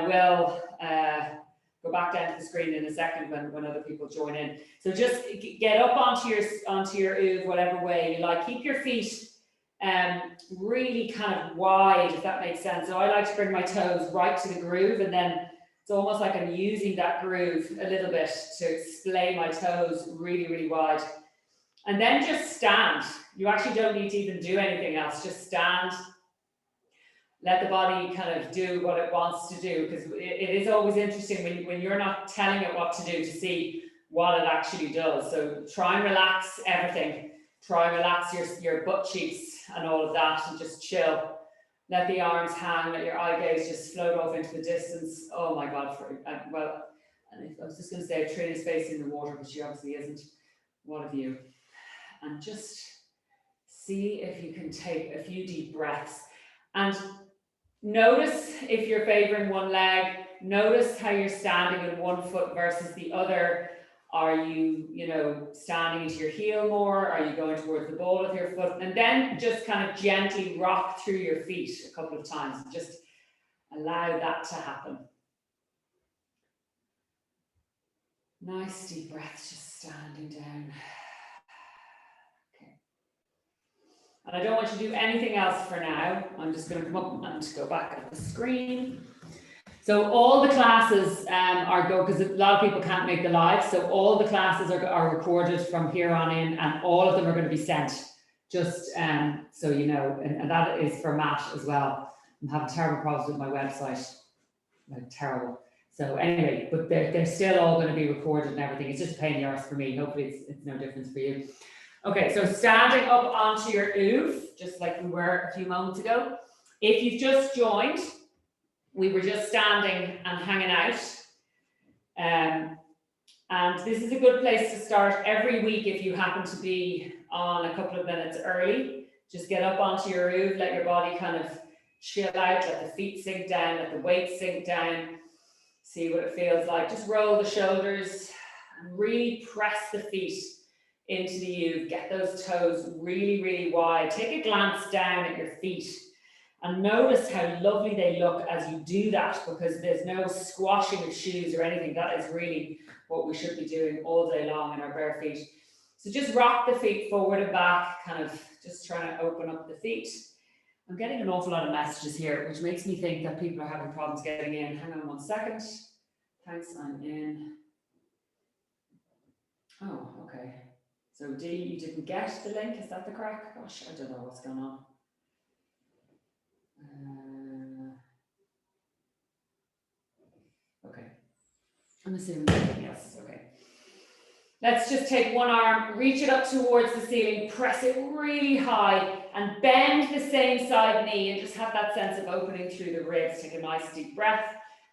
will go back down to the screen in a second when other people join in. So just get up onto your Oov, whatever way you like. Keep your feet really kind of wide, if that makes sense. So I like to bring my toes right to the groove, and then it's almost like I'm using that groove a little bit to splay my toes really, really wide. And then just stand. You actually don't need to even do anything else. Just stand. Let the body kind of do what it wants to do, because it is always interesting when you're not telling it what to do to see what it actually does. So try and relax everything. Try and relax your butt cheeks and all of that, and just chill. Let the arms hang, let your eye gaze just float off into the distance. Oh my God, well, I was just going to say if Trina's facing the water, but she obviously isn't. What have you? And just see if you can take a few deep breaths. And notice if you're favoring one leg. Notice how you're standing with one foot versus the other. Are you, standing into your heel more? Are you going towards the ball of your foot? And then just kind of gently rock through your feet a couple of times. Just allow that to happen. Nice deep breaths, just standing down. Okay. And I don't want you to do anything else for now. I'm just going to come up and go back at the screen. So all the classes because a lot of people can't make the live. So all the classes are recorded from here on in, and all of them are going to be sent. Just so you know, and that is for Matt as well. I'm having terrible problems with my website, like terrible. So anyway, but they're still all going to be recorded and everything. It's just a pain in the arse for me. Hopefully it's no difference for you. Okay, so standing up onto your Oov, just like we were a few moments ago. If you've just joined, we were just standing and hanging out. And this is a good place to start every week if you happen to be on a couple of minutes early. Just get up onto your Oov, let your body kind of chill out, let the feet sink down, let the weight sink down. See what it feels like. Just roll the shoulders and really press the feet into the Oov. Get those toes really, really wide. Take a glance down at your feet and notice how lovely they look as you do that, because there's no squashing of shoes or anything. That is really what we should be doing all day long in our bare feet. So just rock the feet forward and back, kind of just trying to open up the feet. I'm getting an awful lot of messages here, which makes me think that people are having problems getting in. Hang on 1 second. Thanks, I'm in. Oh, okay. So D, you didn't get the link, is that the crack? Gosh, I don't know what's going on. Okay. I'm assuming yes, okay. Let's just take one arm, reach it up towards the ceiling, press it really high, and bend the same side knee, and just have that sense of opening through the ribs. Take a nice deep breath,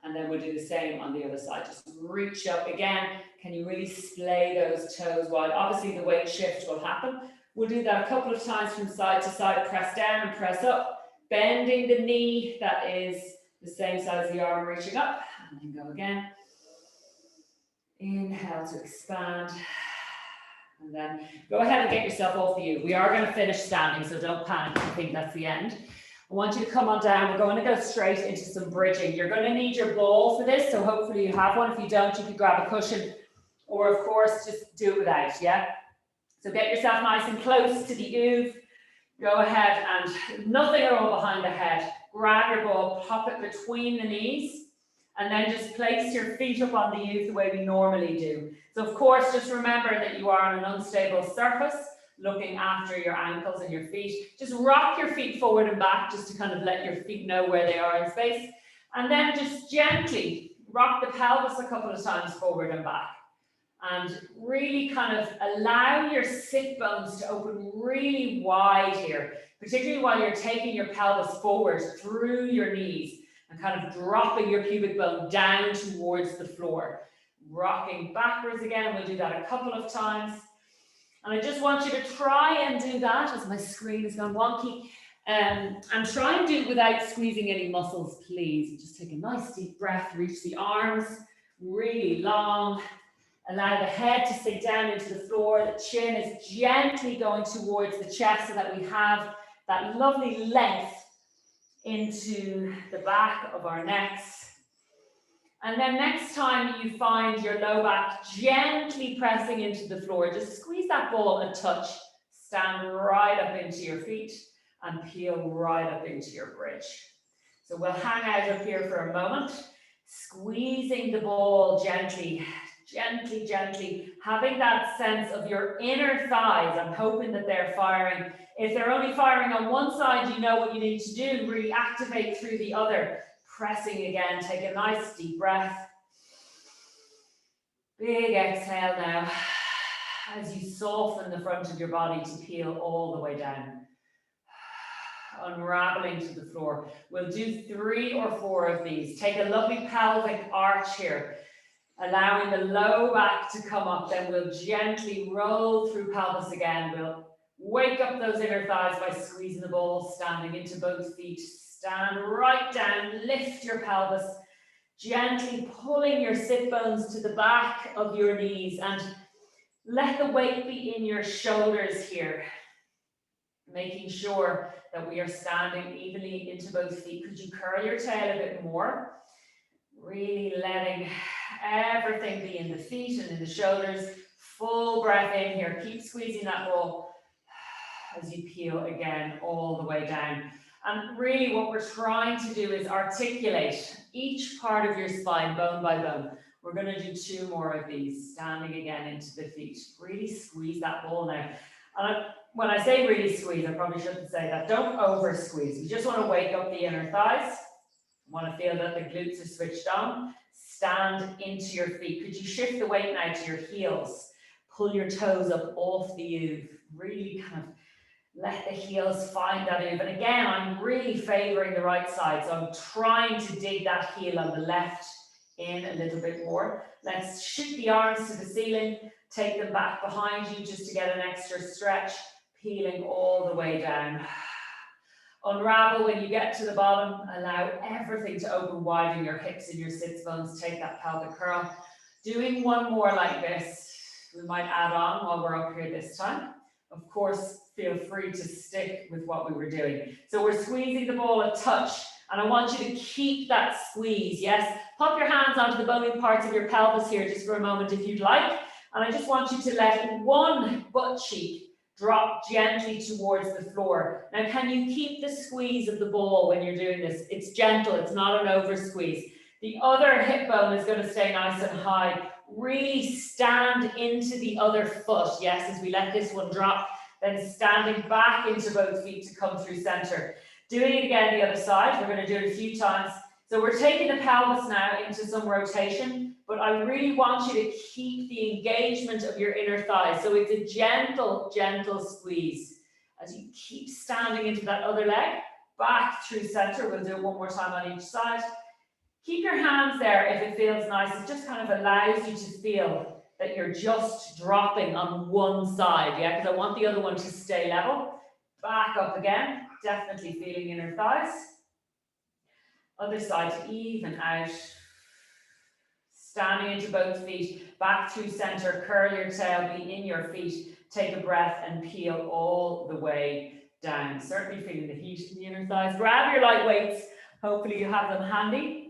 and then we'll do the same on the other side. Just reach up again. Can you really splay those toes wide? Obviously, the weight shift will happen. We'll do that a couple of times from side to side. Press down and press up, bending the knee. That is the same side as the arm, reaching up, and then go again. Inhale to expand, and then go ahead and get yourself off the Oov. We are going to finish standing, so don't panic if you think that's the end. I want you to come on down. We're going to go straight into some bridging. You're going to need your ball for this, so hopefully you have one. If you don't, you can grab a cushion, or of course, just do it without, yeah? So get yourself nice and close to the Oov. Go ahead and nothing at all behind the head. Grab your ball, pop it between the knees, and then just place your feet up on the Oov the way we normally do. So of course, just remember that you are on an unstable surface, looking after your ankles and your feet. Just rock your feet forward and back, just to kind of let your feet know where they are in space. And then just gently rock the pelvis a couple of times forward and back. And really kind of allow your sit bones to open really wide here, particularly while you're taking your pelvis forward through your knees and kind of dropping your pubic bone down towards the floor. Rocking backwards again, we'll do that a couple of times. And I just want you to try and do that as my screen has gone wonky. And try and do it without squeezing any muscles, please. Just take a nice deep breath, reach the arms really long. Allow the head to sink down into the floor. The chin is gently going towards the chest so that we have that lovely length into the back of our necks. And then next time you find your low back gently pressing into the floor, just squeeze that ball a touch, stand right up into your feet and peel right up into your bridge. So we'll hang out up here for a moment, squeezing the ball gently, gently, gently, having that sense of your inner thighs. I'm hoping that they're firing. If they're only firing on one side, you know what you need to do, really activate through the other. Pressing again, take a nice deep breath. Big exhale now, as you soften the front of your body to peel all the way down. Unraveling to the floor. We'll do 3 or 4 of these. Take a lovely pelvic arch here, allowing the low back to come up. Then we'll gently roll through pelvis again. We'll wake up those inner thighs by squeezing the ball, standing into both feet. Stand right down, lift your pelvis, gently pulling your sit bones to the back of your knees, and let the weight be in your shoulders here. Making sure that we are standing evenly into both feet. Could you curl your tail a bit more? Really letting everything be in the feet and in the shoulders. Full breath in here. Keep squeezing that ball as you peel again all the way down. And really what we're trying to do is articulate each part of your spine, bone by bone. We're going to do 2 more of these, standing again into the feet. Really squeeze that ball now. And when I say really squeeze, I probably shouldn't say that. Don't over squeeze. We just want to wake up the inner thighs. Want to feel that the glutes are switched on. Stand into your feet. Could you shift the weight now to your heels? Pull your toes up off the oov. Really kind of let the heels find that oov. And again, I'm really favoring the right side. So I'm trying to dig that heel on the left in a little bit more. Let's shoot the arms to the ceiling. Take them back behind you just to get an extra stretch. Peeling all the way down. Unravel when you get to the bottom. Allow everything to open wide in your hips and your sits bones. Take that pelvic curl. Doing 1 more like this. We might add on while we're up here this time. Of course, feel free to stick with what we were doing. So we're squeezing the ball a touch, and I want you to keep that squeeze, yes? Pop your hands onto the bony parts of your pelvis here just for a moment if you'd like. And I just want you to let one butt cheek drop gently towards the floor. Now, can you keep the squeeze of the ball when you're doing this? It's gentle, it's not an over squeeze. The other hip bone is going to stay nice and high. Really stand into the other foot. Yes, as we let this one drop, then standing back into both feet to come through center. Doing it again the other side. We're going to do it a few times. So we're taking the pelvis now into some rotation, but I really want you to keep the engagement of your inner thighs. So it's a gentle, gentle squeeze. As you keep standing into that other leg, back through center. We'll do it 1 more time on each side. Keep your hands there if it feels nice. It just kind of allows you to feel that you're just dropping on one side, yeah? Because I want the other one to stay level. Back up again, definitely feeling inner thighs. Other side to even out. Standing into both feet, back through center, curl your tail, be in your feet. Take a breath and peel all the way down. Certainly feeling the heat in the inner thighs. Grab your light weights. Hopefully you have them handy.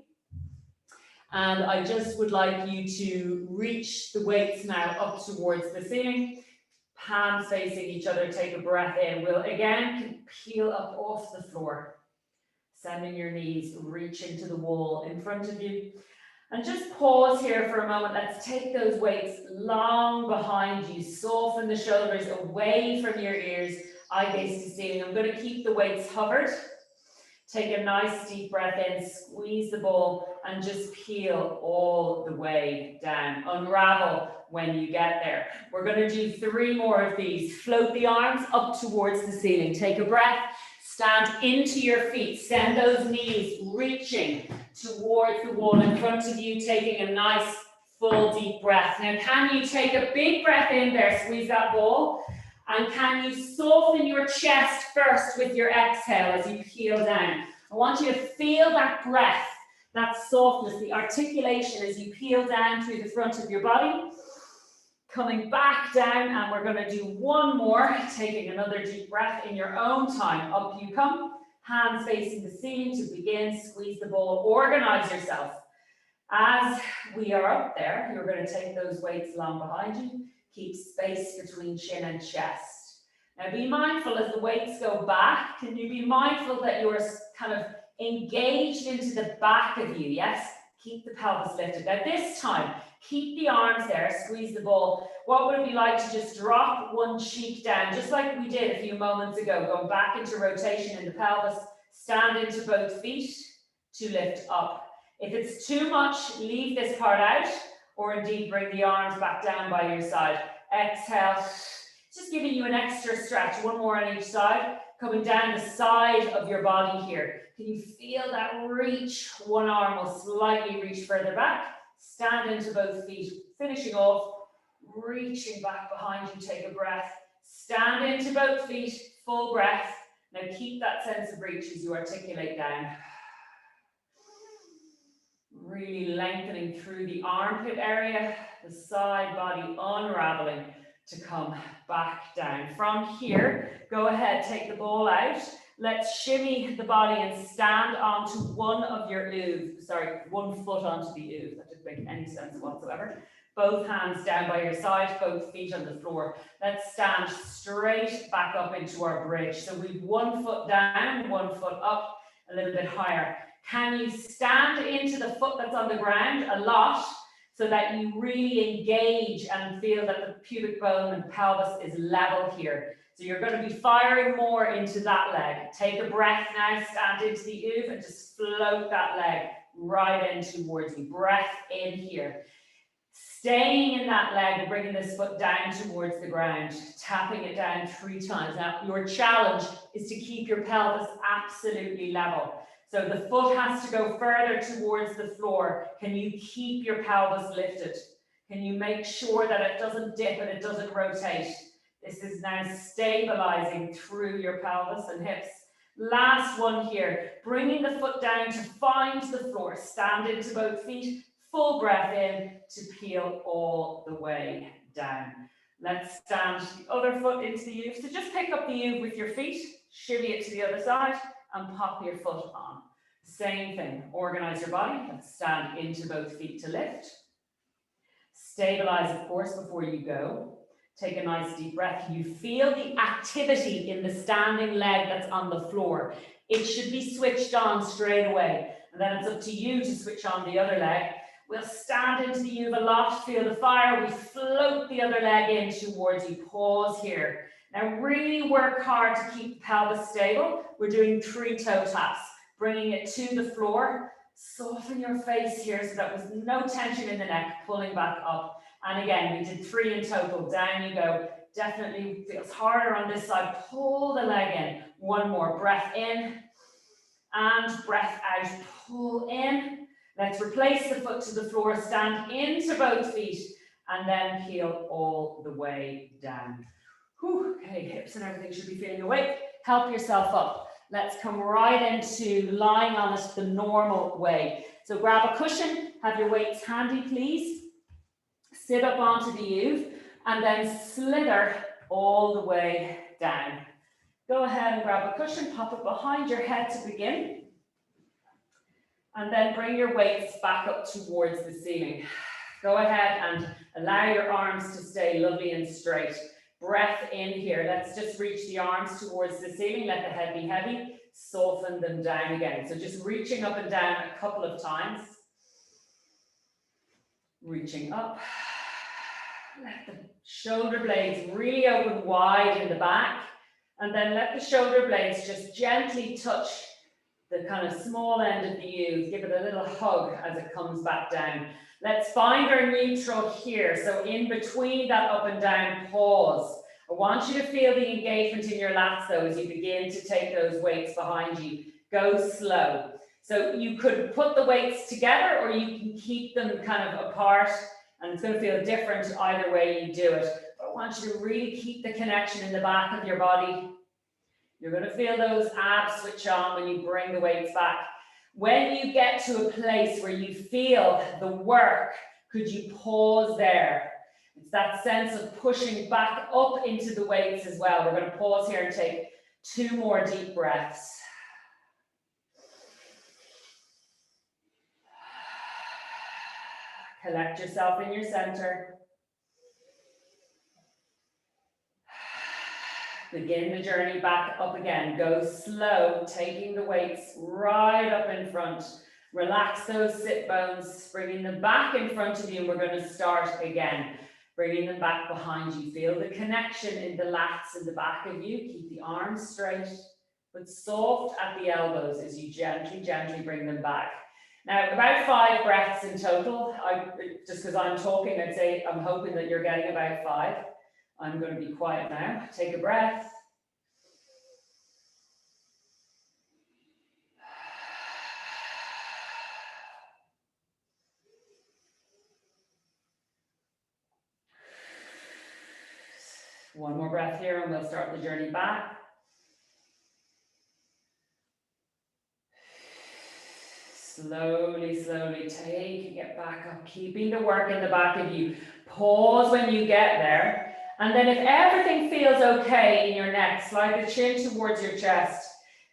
And I just would like you to reach the weights now up towards the ceiling. Hands facing each other. Take a breath in. We'll again peel up off the floor. Sending your knees, reaching to the wall in front of you. And just pause here for a moment. Let's take those weights long behind you. Soften the shoulders away from your ears. Eye gaze to ceiling. I'm going to keep the weights hovered. Take a nice deep breath in. Squeeze the ball and just peel all the way down. Unravel when you get there. We're going to do 3 more of these. Float the arms up towards the ceiling. Take a breath. Stand into your feet. Send those knees reaching towards the wall in front of you, taking a nice full deep breath. Now, can you take a big breath in there? Squeeze that ball. And can you soften your chest first with your exhale as you peel down? I want you to feel that breath, that softness, the articulation as you peel down through the front of your body. Coming back down, and we're going to do 1 more, taking another deep breath in your own time. Up you come, hands facing the ceiling to begin. Squeeze the ball, organize yourself. As we are up there, you're going to take those weights along behind you. Keep space between chin and chest. Now be mindful as the weights go back, can you be mindful that you're kind of engaged into the back of you, yes? Keep the pelvis lifted. Now this time, keep the arms there, squeeze the ball. What would it be like to just drop one cheek down, just like we did a few moments ago, going back into rotation in the pelvis, stand into both feet to lift up. If it's too much, leave this part out, or indeed bring the arms back down by your side. Exhale, just giving you an extra stretch, one more on each side, coming down the side of your body here. Can you feel that reach? One arm will slightly reach further back. Stand into both feet, finishing off, reaching back behind you, take a breath. Stand into both feet, full breath. Now keep that sense of reach as you articulate down. Really lengthening through the armpit area, the side body unraveling to come back down. From here, go ahead, take the ball out. Let's shimmy the body and stand onto one of your one foot onto the Oov. That didn't make any sense whatsoever. Both hands down by your side, both feet on the floor. Let's stand straight back up into our bridge. So we've 1 foot down, 1 foot up, a little bit higher. Can you stand into the foot that's on the ground a lot so that you really engage and feel that the pubic bone and pelvis is level here? So you're going to be firing more into that leg. Take a breath now, stand into the Oov and just float that leg right in towards you. Breath in here. Staying in that leg and bringing this foot down towards the ground, tapping it down 3 times. Now, your challenge is to keep your pelvis absolutely level. So the foot has to go further towards the floor. Can you keep your pelvis lifted? Can you make sure that it doesn't dip and it doesn't rotate? This is now stabilizing through your pelvis and hips. Last one here, bringing the foot down to find the floor. Stand into both feet, full breath in to peel all the way down. Let's stand the other foot into the Oov. So just pick up the Oov with your feet, shimmy it to the other side, and pop your foot on. Same thing, organize your body. Let's stand into both feet to lift. Stabilize, of course, before you go. Take a nice deep breath. You feel the activity in the standing leg that's on the floor. It should be switched on straight away. And then it's up to you to switch on the other leg. We'll stand into the Oov a lot, feel the fire. We float the other leg in towards you. Pause here. Now really work hard to keep the pelvis stable. We're doing 3 toe taps, bringing it to the floor. Soften your face here so that there's no tension in the neck, pulling back up. And again, we did 3 in total. Down you go. Definitely feels harder on this side. Pull the leg in. One more. Breath in and breath out. Pull in. Let's replace the foot to the floor. Stand into both feet and then peel all the way down. Whew, okay, hips and everything should be feeling awake. Help yourself up. Let's come right into lying on it the normal way. So grab a cushion, have your weights handy, please. Sit up onto the Oov and then slither all the way down. Go ahead and grab a cushion, pop it behind your head to begin. And then bring your weights back up towards the ceiling. Go ahead and allow your arms to stay lovely and straight. Breath in here. Let's just reach the arms towards the ceiling. Let the head be heavy. Soften them down again. So just reaching up and down a couple of times. Reaching up. Let the shoulder blades really open wide in the back. And then let the shoulder blades just gently touch the kind of small end of the Oov. Give it a little hug as it comes back down. Let's find our neutral here. So in between that up and down, pause. I want you to feel the engagement in your lats though as you begin to take those weights behind you. Go slow. So you could put the weights together or you can keep them kind of apart and it's going to feel different either way you do it. But I want you to really keep the connection in the back of your body. You're going to feel those abs switch on when you bring the weights back. When you get to a place where you feel the work, could you pause there? It's that sense of pushing back up into the weights as well. We're going to pause here and take 2 more deep breaths. Collect yourself in your center. Begin the journey back up again. Go slow, taking the weights right up in front. Relax those sit bones, bringing them back in front of you. We're going to start again. Bringing them back behind you. Feel the connection in the lats in the back of you. Keep the arms straight, but soft at the elbows as you gently, gently bring them back. Now, about 5 breaths in total. Just because I'm talking, I'd say I'm hoping that you're getting about 5. I'm going to be quiet now. Take a breath. One more breath here and we'll start the journey back. Slowly, slowly taking it back up, keeping the work in the back of you. Pause when you get there. And then if everything feels okay in your neck, slide the chin towards your chest.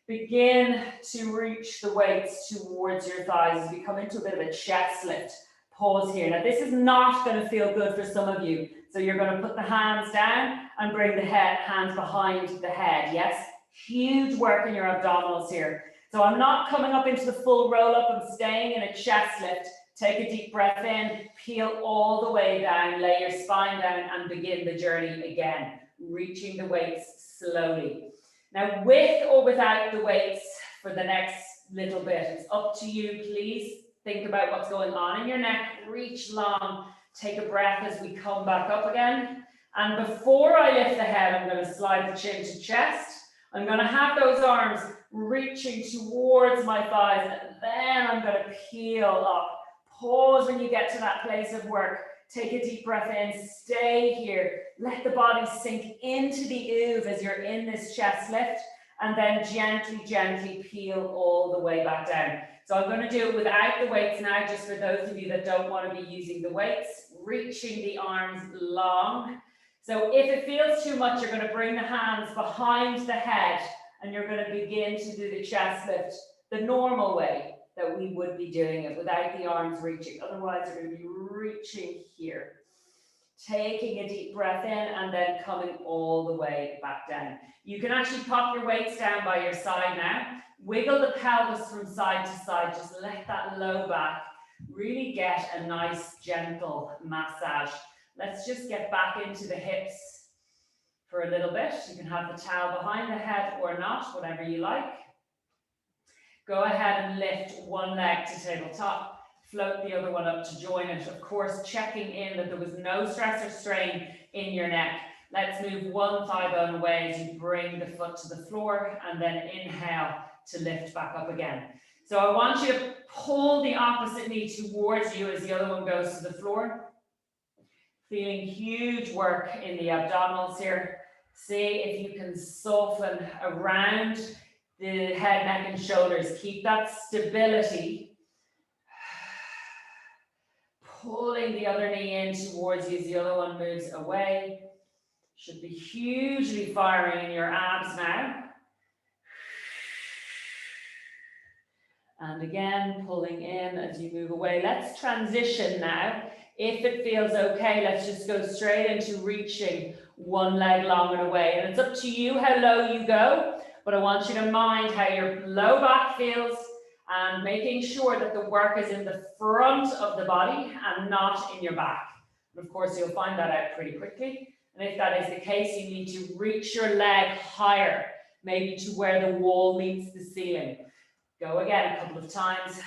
Begin to reach the weights towards your thighs as we come into a bit of a chest lift. Pause here. Now this is not going to feel good for some of you. So you're going to put the hands down and bring the hands behind the head. Yes? Huge work in your abdominals here. So I'm not coming up into the full roll up. I'm staying in a chest lift. Take a deep breath in, peel all the way down, lay your spine down and begin the journey again. Reaching the weights slowly. Now with or without the weights for the next little bit, it's up to you. Please think about what's going on in your neck. Reach long. Take a breath as we come back up again. And before I lift the head, I'm going to slide the chin to chest. I'm going to have those arms reaching towards my thighs. And then I'm going to peel up. Pause when you get to that place of work. Take a deep breath in. Stay here. Let the body sink into the Oov as you're in this chest lift. And then gently, gently peel all the way back down. So I'm going to do it without the weights now, just for those of you that don't want to be using the weights. Reaching the arms long. So if it feels too much, you're going to bring the hands behind the head and you're going to begin to do the chest lift the normal way that we would be doing it without the arms reaching. Otherwise, you're going to be reaching here. Taking a deep breath in and then coming all the way back down. You can actually pop your weights down by your side now. Wiggle the pelvis from side to side. Just let that low back really get a nice gentle massage. Let's just get back into the hips for a little bit. You can have the towel behind the head or not, whatever you like. Go ahead and lift one leg to tabletop. Float the other one up to join it. Of course, checking in that there was no stress or strain in your neck. Let's move one thigh bone away as you bring the foot to the floor and then inhale to lift back up again. So I want you to pull the opposite knee towards you as the other one goes to the floor. Feeling huge work in the abdominals here. See if you can soften around the head, neck, and shoulders. Keep that stability. Pulling the other knee in towards you as the other one moves away. Should be hugely firing in your abs now. And again, pulling in as you move away. Let's transition now. If it feels okay, let's just go straight into reaching one leg long and away. And it's up to you how low you go, but I want you to mind how your low back feels and making sure that the work is in the front of the body and not in your back. And of course, you'll find that out pretty quickly. And if that is the case, you need to reach your leg higher, maybe to where the wall meets the ceiling. Go again a couple of times.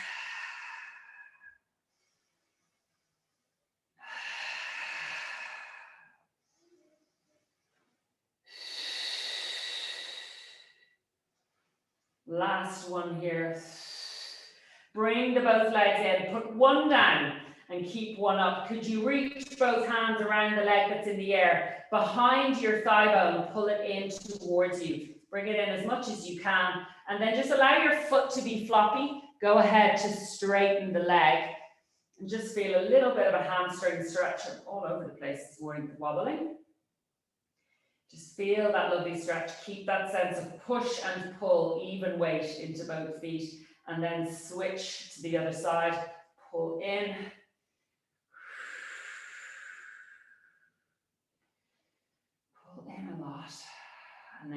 Last one here. Bring the both legs in. Put one down and keep one up. Could you reach both hands around the leg that's in the air? Behind your thigh bone, pull it in towards you. Bring it in as much as you can. And then just allow your foot to be floppy. Go ahead to straighten the leg. And just feel a little bit of a hamstring stretch. I'm all over the place this morning, wobbling. Just feel that lovely stretch. Keep that sense of push and pull, even weight into both feet. And then switch to the other side. Pull in.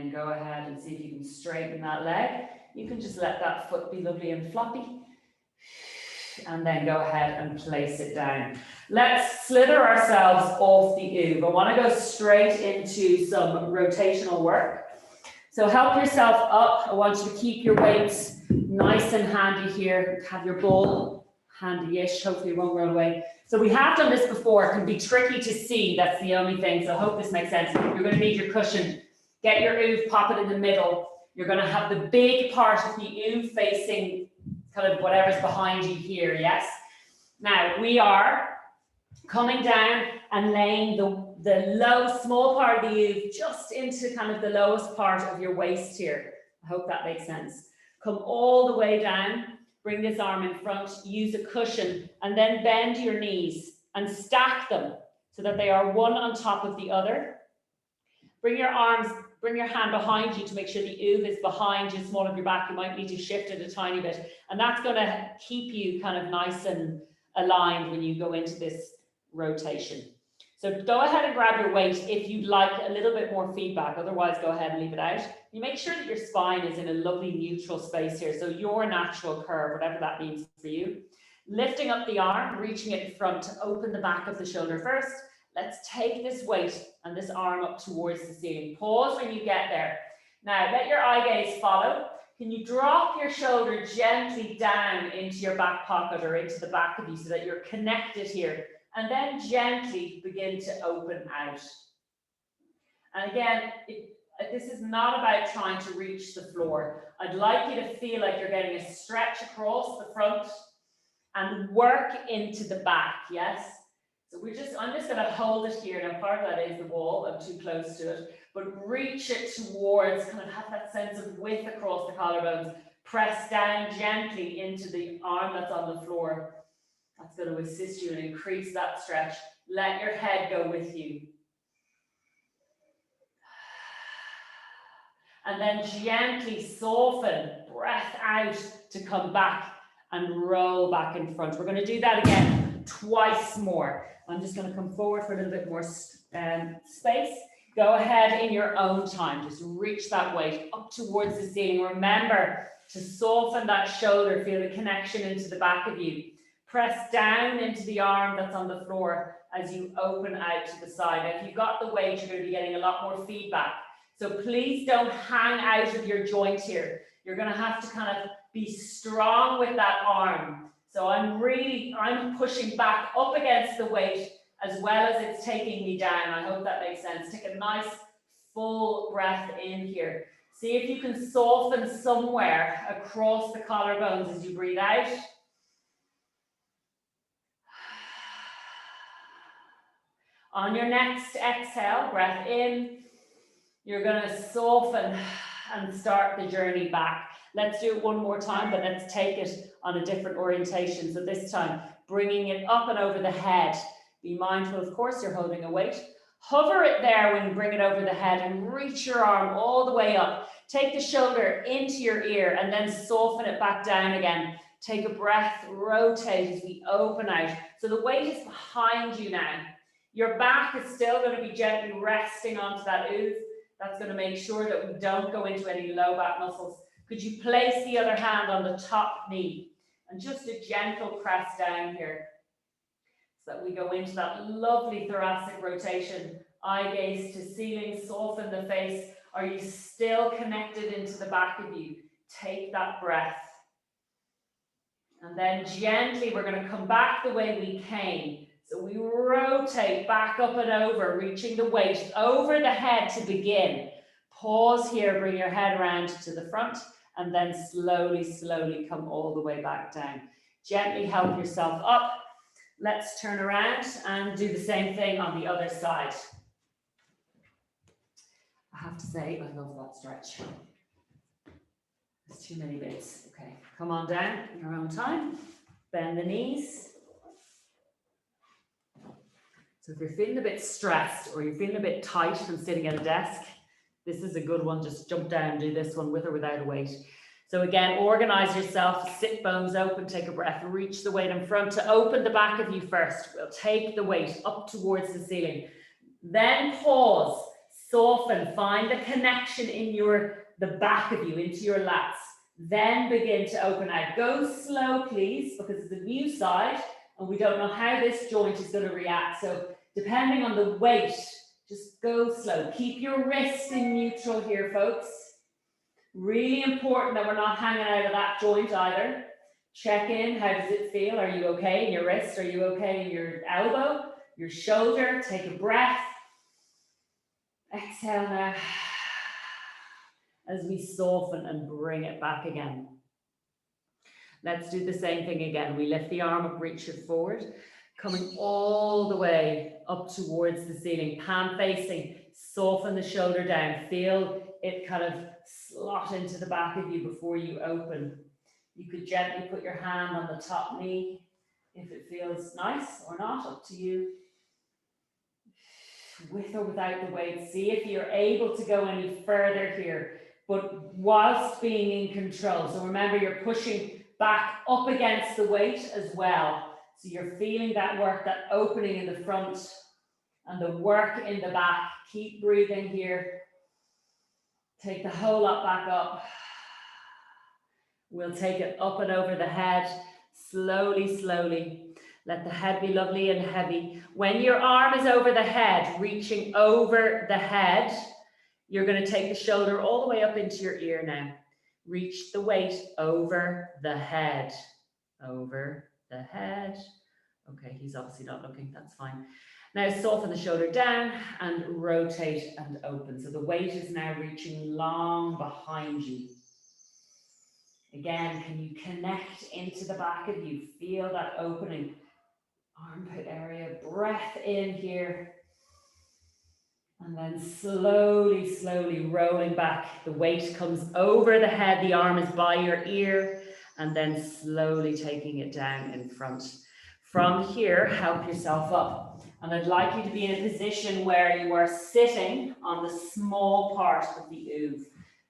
then go ahead and see if you can straighten that leg. You can just let that foot be lovely and floppy. And then go ahead and place it down. Let's slither ourselves off the Oov. I want to go straight into some rotational work. So help yourself up. I want you to keep your weights nice and handy here. Have your ball handy-ish. Hopefully it won't run away. So we have done this before. It can be tricky to see. That's the only thing. So I hope this makes sense. You're going to need your cushion. Get your Oov, pop it in the middle. You're going to have the big part of the Oov facing kind of whatever's behind you here, yes? Now, we are coming down and laying the low, small part of the Oov just into kind of the lowest part of your waist here. I hope that makes sense. Come all the way down, bring this arm in front, use a cushion, and then bend your knees and stack them so that they are one on top of the other. Bring your hand behind you to make sure the Oov is behind you, small of your back. You might need to shift it a tiny bit. And that's going to keep you kind of nice and aligned when you go into this rotation. So go ahead and grab your weight if you'd like a little bit more feedback. Otherwise, go ahead and leave it out. You make sure that your spine is in a lovely neutral space here. So your natural curve, whatever that means for you. Lifting up the arm, reaching it in front to open the back of the shoulder first. Let's take this weight and this arm up towards the ceiling. Pause when you get there. Now, let your eye gaze follow. Can you drop your shoulder gently down into your back pocket or into the back of you so that you're connected here? And then gently begin to open out. And again, this is not about trying to reach the floor. I'd like you to feel like you're getting a stretch across the front and work into the back, yes? So I'm just going to hold it here. Now, part of that is the wall. I'm too close to it. But reach it towards, kind of have that sense of width across the collarbones. Press down gently into the arm that's on the floor. That's going to assist you and increase that stretch. Let your head go with you. And then gently soften, breath out to come back and roll back in front. We're going to do that again twice more. I'm just going to come forward for a little bit more space. Go ahead in your own time. Just reach that weight up towards the ceiling. Remember to soften that shoulder. Feel the connection into the back of you. Press down into the arm that's on the floor as you open out to the side. Now, if you've got the weight, you're going to be getting a lot more feedback. So please don't hang out of your joint here. You're going to have to kind of be strong with that arm. So I'm pushing back up against the weight as well as it's taking me down. I hope that makes sense. Take a nice full breath in here. See if you can soften somewhere across the collarbones as you breathe out. On your next exhale, breath in, you're going to soften and start the journey back. Let's do it one more time, but let's take it on a different orientation. So this time, bringing it up and over the head. Be mindful, of course, you're holding a weight. Hover it there when you bring it over the head and reach your arm all the way up. Take the shoulder into your ear and then soften it back down again. Take a breath, rotate as we open out. So the weight is behind you now. Your back is still going to be gently resting onto that Oov. That's going to make sure that we don't go into any low back muscles. Could you place the other hand on the top knee and just a gentle press down here so that we go into that lovely thoracic rotation. Eye gaze to ceiling, soften the face. Are you still connected into the back of you? Take that breath. And then gently, we're going to come back the way we came. So we rotate back up and over, reaching the weight over the head to begin. Pause here, bring your head around to the front, and then slowly, slowly come all the way back down. Gently help yourself up. Let's turn around and do the same thing on the other side. I have to say, I love that stretch. There's too many bits. Okay, come on down in your own time. Bend the knees. So if you're feeling a bit stressed or you're feeling a bit tight from sitting at a desk, this is a good one. Just jump down, do this one with or without a weight. So again, organize yourself, sit bones open, take a breath, reach the weight in front to open the back of you first. We'll take the weight up towards the ceiling. Then pause, Soften, find the connection in the back of you, into your lats. Then begin to open out. Go slow, please, because it's a new side and we don't know how this joint is going to react. So depending on the weight, just go slow. Keep your wrist in neutral here, folks. Really important that we're not hanging out of that joint either. Check in, how does it feel? Are you okay in your wrist? Are you okay in your elbow, your shoulder? Take a breath. Exhale now. As we soften and bring it back again. Let's do the same thing again. We lift the arm up, reach it forward, coming all the way up towards the ceiling, palm facing, soften the shoulder down. Feel it kind of slot into the back of you before you open. You could gently put your hand on the top knee if it feels nice or not, up to you. With or without the weight, see if you're able to go any further here, but whilst being in control. So remember, you're pushing back up against the weight as well. So you're feeling that work, that opening in the front and the work in the back. Keep breathing here. Take the whole lot back up. We'll take it up and over the head, slowly, slowly. Let the head be lovely and heavy. When your arm is over the head, reaching over the head, you're going to take the shoulder all the way up into your ear now. Reach the weight over the head. Over the head. Okay, he's obviously not looking, that's fine. Now soften the shoulder down and rotate and open. So the weight is now reaching long behind you. Again, can you connect into the back of you? Feel that opening. Armpit area, breath in here. And then slowly, slowly rolling back. The weight comes over the head, the arm is by your ear, and then slowly taking it down in front. From here, help yourself up. And I'd like you to be in a position where you are sitting on the small part of the Oov.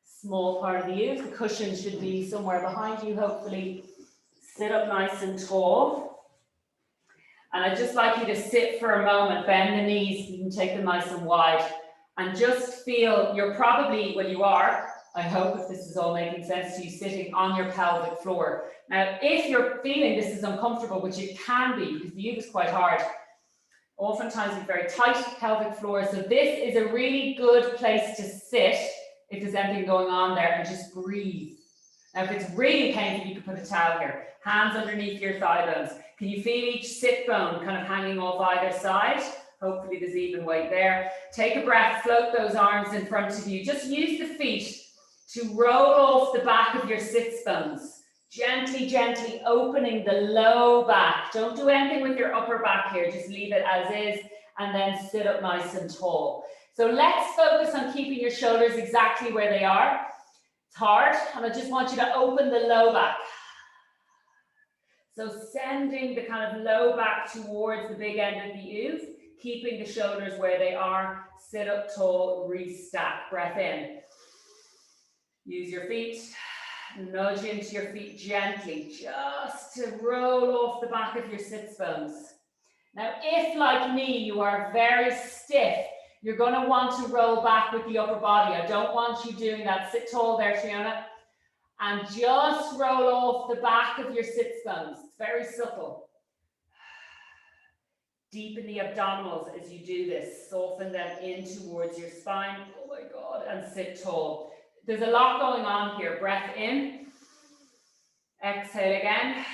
Small part of the Oov. The cushion should be somewhere behind you, hopefully. Sit up nice and tall. And I'd just like you to sit for a moment, bend the knees, you can take them nice and wide, and just feel, you're probably, well you are, I hope if this is all making sense to you, sitting on your pelvic floor. Now, if you're feeling this is uncomfortable, which it can be, because the Oov is quite hard, oftentimes it's very tight pelvic floor, so this is a really good place to sit if there's anything going on there, and just breathe. Now, if it's really painful, you can put a towel here, hands underneath your thigh bones. Can you feel each sit bone kind of hanging off either side? Hopefully there's even weight there. Take a breath, float those arms in front of you. Just use the feet to roll off the back of your sits bones. Gently, gently opening the low back. Don't do anything with your upper back here. Just leave it as is and then sit up nice and tall. So let's focus on keeping your shoulders exactly where they are. It's hard, and I just want you to open the low back. So sending the kind of low back towards the big end of the Oov, keeping the shoulders where they are. Sit up tall, restack, breath in. Use your feet, nudge into your feet gently, just to roll off the back of your sits bones. Now, if like me, you are very stiff, you're going to want to roll back with the upper body. I don't want you doing that. Sit tall there, Triona. And just roll off the back of your sits bones. It's very subtle. Deepen the abdominals as you do this. Soften them in towards your spine. Oh my God. And sit tall. There's a lot going on here. Breath in. Exhale again.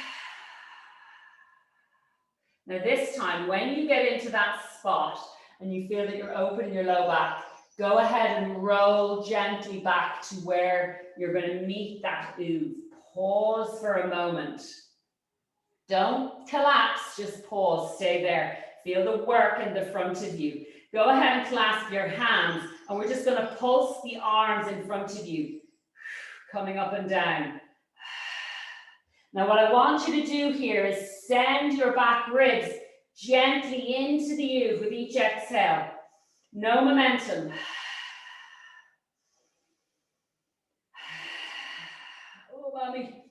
Now this time, when you get into that spot and you feel that you're opening your low back, go ahead and roll gently back to where you're going to meet that Oov. Pause for a moment. Don't collapse, just pause, stay there. Feel the work in the front of you. Go ahead and clasp your hands, and we're just going to pulse the arms in front of you, coming up and down. Now what I want you to do here is send your back ribs gently into the Oov with each exhale. No momentum. Oh, mommy.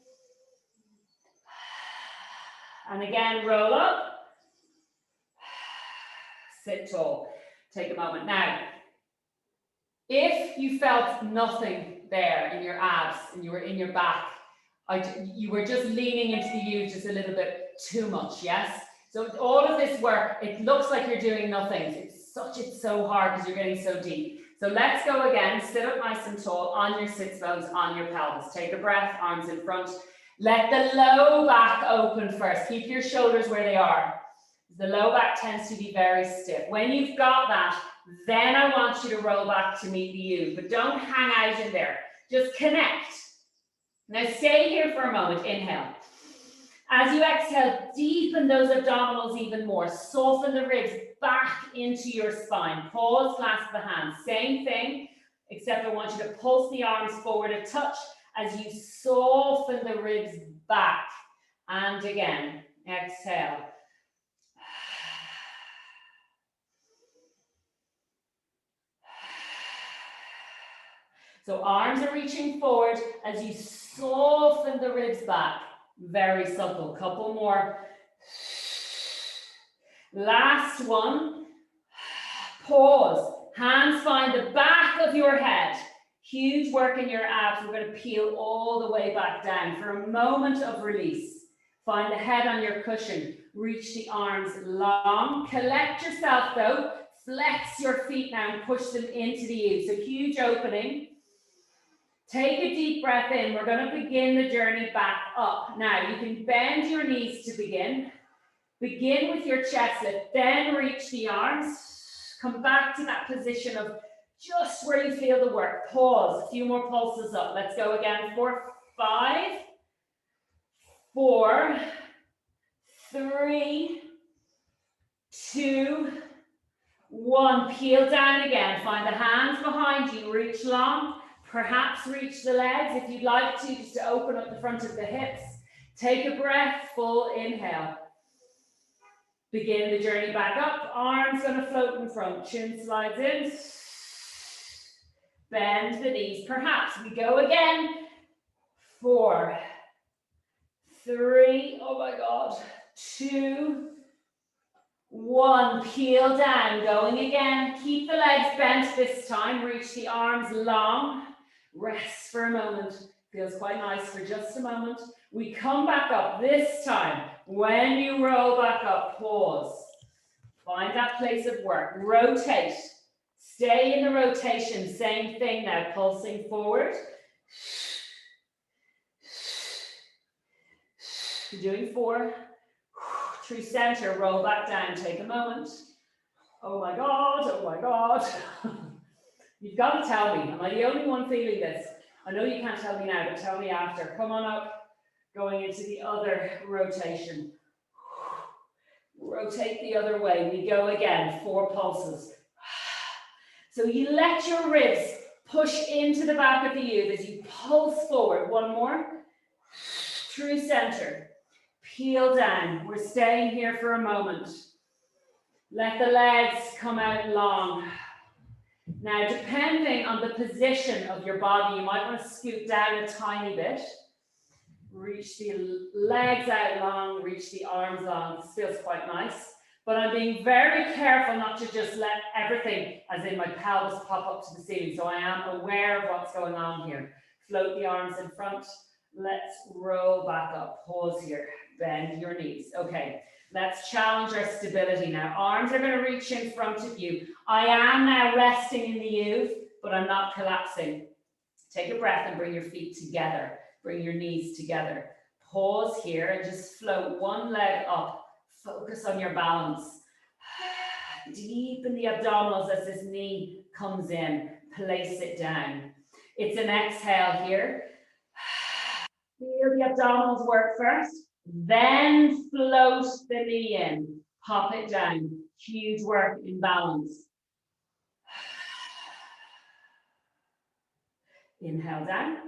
And again, roll up. Sit tall. Take a moment. Now, If you felt nothing there in your abs and you were in your back, you were just leaning into the U just a little bit too much, yes? So all of this work, it looks like you're doing nothing. It's so hard because you're getting so deep. So let's go again. Sit up nice and tall on your sits bones, on your pelvis. Take a breath, arms in front. Let the low back open first. Keep your shoulders where they are. The low back tends to be very stiff. When you've got that, then I want you to roll back to meet the U, but don't hang out in there. Just connect. Now stay here for a moment. Inhale. As you exhale, deepen those abdominals even more. Soften the ribs back into your spine. Pause, clasp the hands. Same thing, except I want you to pulse the arms forward a touch as you soften the ribs back. And again, exhale. So arms are reaching forward as you soften the ribs back. Very subtle. Couple more. Last one. Pause. Hands find the back of your head. Huge work in your abs. We're going to peel all the way back down for a moment of release. Find the head on your cushion. Reach the arms long. Collect yourself though. Flex your feet now and push them into the U. So huge opening. Take a deep breath in. We're going to begin the journey back up. Now, you can bend your knees to begin. Begin with your chest lift, then reach the arms. Come back to that position of just where you feel the work. Pause. A few more pulses up. Let's go again for 5, 4, 3, 2, 1. Peel down again. Find the hands behind you. Reach long. Perhaps reach the legs if you'd like to, just to open up the front of the hips. Take a breath, full inhale. Begin the journey back up. Arms going to float in front. Chin slides in. Bend the knees. Perhaps we go again. 4, 3, oh my God, 2, 1. Peel down. Going again. Keep the legs bent this time. Reach the arms long. Rest for a moment. Feels quite nice for just a moment. We come back up this time. When you roll back up, pause. Find that place of work. Rotate. Stay in the rotation. Same thing now. Pulsing forward. You're doing 4. Through center. Roll back down. Take a moment. Oh my God. Oh my God. You've got to tell me, am I the only one feeling this? I know you can't tell me now, but tell me after. Come on up, going into the other rotation. Rotate the other way. We go again, 4 pulses. So you let your ribs push into the back of the U as you pulse forward. 1 more. Through center. Peel down. We're staying here for a moment. Let the legs come out long. Now, depending on the position of your body, you might want to scoot down a tiny bit. Reach the legs out long, reach the arms long. This feels quite nice. But I'm being very careful not to just let everything, as in my pelvis, pop up to the ceiling. So I am aware of what's going on here. Float the arms in front. Let's roll back up. Pause here. Bend your knees. Okay. Let's challenge our stability now. Arms are going to reach in front of you. I am now resting in the U, but I'm not collapsing. Take a breath and bring your feet together. Bring your knees together. Pause here and just float one leg up. Focus on your balance. Deepen the abdominals as this knee comes in. Place it down. It's an exhale here. Feel the abdominals work first. Then float the knee in. Pop it down. Huge work in balance. Inhale down.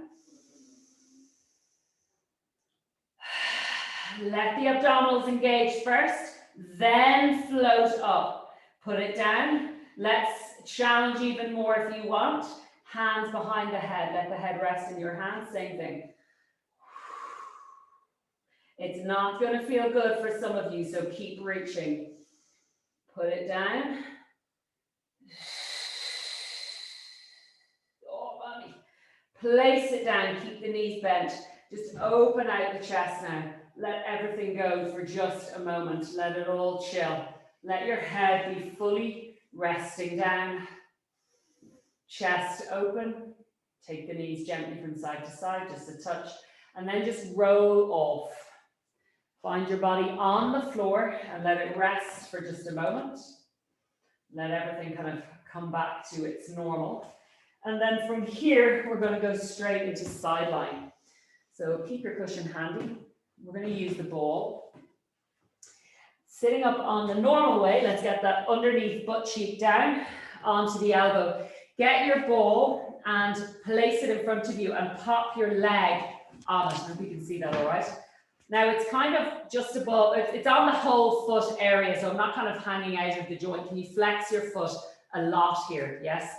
Let the abdominals engage first, then float up. Put it down. Let's challenge even more if you want. Hands behind the head. Let the head rest in your hands. Same thing. It's not going to feel good for some of you, so keep reaching. Put it down. place it down, keep the knees bent. Just open out the chest now. Let everything go for just a moment. Let it all chill. Let your head be fully resting down. Chest open. Take the knees gently from side to side, just a touch. And then just roll off. Find your body on the floor and let it rest for just a moment. Let everything kind of come back to its normal. And then from here, we're going to go straight into sideline. So keep your cushion handy. We're going to use the ball. Sitting up on the normal way, let's get that underneath butt cheek down onto the elbow. Get your ball and place it in front of you and pop your leg on it. I hope you can see that all right. Now it's kind of just above, it's on the whole foot area, so I'm not kind of hanging out of the joint. Can you flex your foot a lot here? Yes.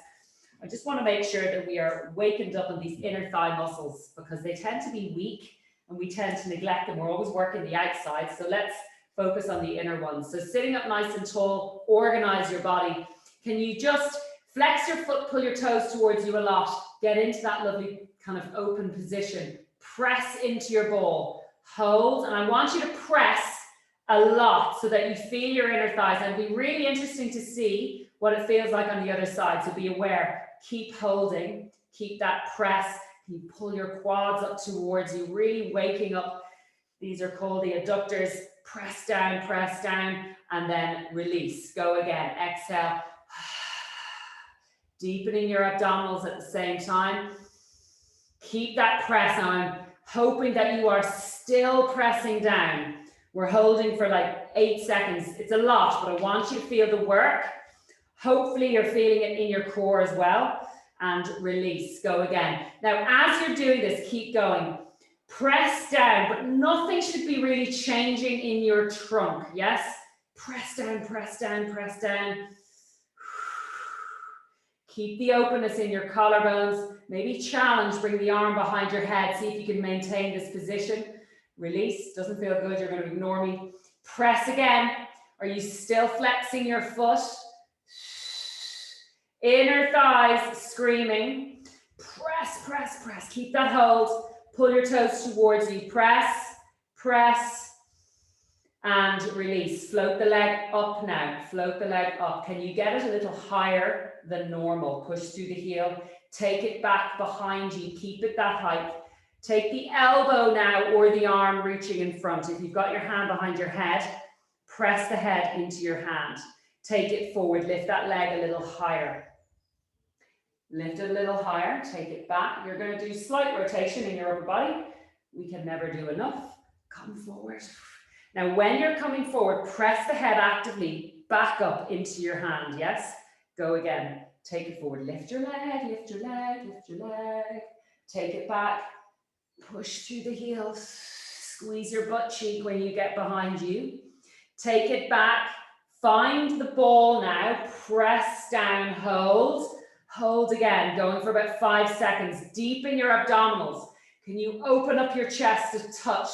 I just want to make sure that we are wakened up in these inner thigh muscles because they tend to be weak and we tend to neglect them. We're always working the outside. So let's focus on the inner ones. So sitting up nice and tall, organize your body. Can you just flex your foot, pull your toes towards you a lot, get into that lovely kind of open position, press into your ball, hold, and I want you to press a lot so that you feel your inner thighs. And it'll be really interesting to see what it feels like on the other side. So be aware, keep holding, keep that press. You pull your quads up towards you, really waking up. These are called the adductors. Press down, and then release. Go again, exhale. Deepening your abdominals at the same time. Keep that press. Now I'm hoping that you are still pressing down. We're holding for like 8 seconds. It's a lot, but I want you to feel the work. Hopefully you're feeling it in your core as well. And release. Go again. Now, as you're doing this, keep going. Press down, but nothing should be really changing in your trunk. Yes? Press down, press down, press down. Keep the openness in your collarbones. Maybe challenge, bring the arm behind your head. See if you can maintain this position. Release. Doesn't feel good. You're going to ignore me. Press again. Are you still flexing your foot? Inner thighs screaming. Press, press, press. Keep that hold. Pull your toes towards you. Press, press, and release. Float the leg up now. Float the leg up. Can you get it a little higher than normal? Push through the heel. Take it back behind you. Keep it that height. Take the elbow now or the arm reaching in front. If you've got your hand behind your head, press the head into your hand. Take it forward. Lift that leg a little higher. Lift it a little higher. Take it back. You're going to do slight rotation in your upper body. We can never do enough. Come forward. Now, when you're coming forward, press the head actively back up into your hand. Yes? Go again. Take it forward. Lift your leg, lift your leg, lift your leg. Take it back. Push through the heels. Squeeze your butt cheek when you get behind you. Take it back. Find the ball now. Press down, hold. Hold again, going for about 5 seconds. Deepen your abdominals. Can you open up your chest a touch?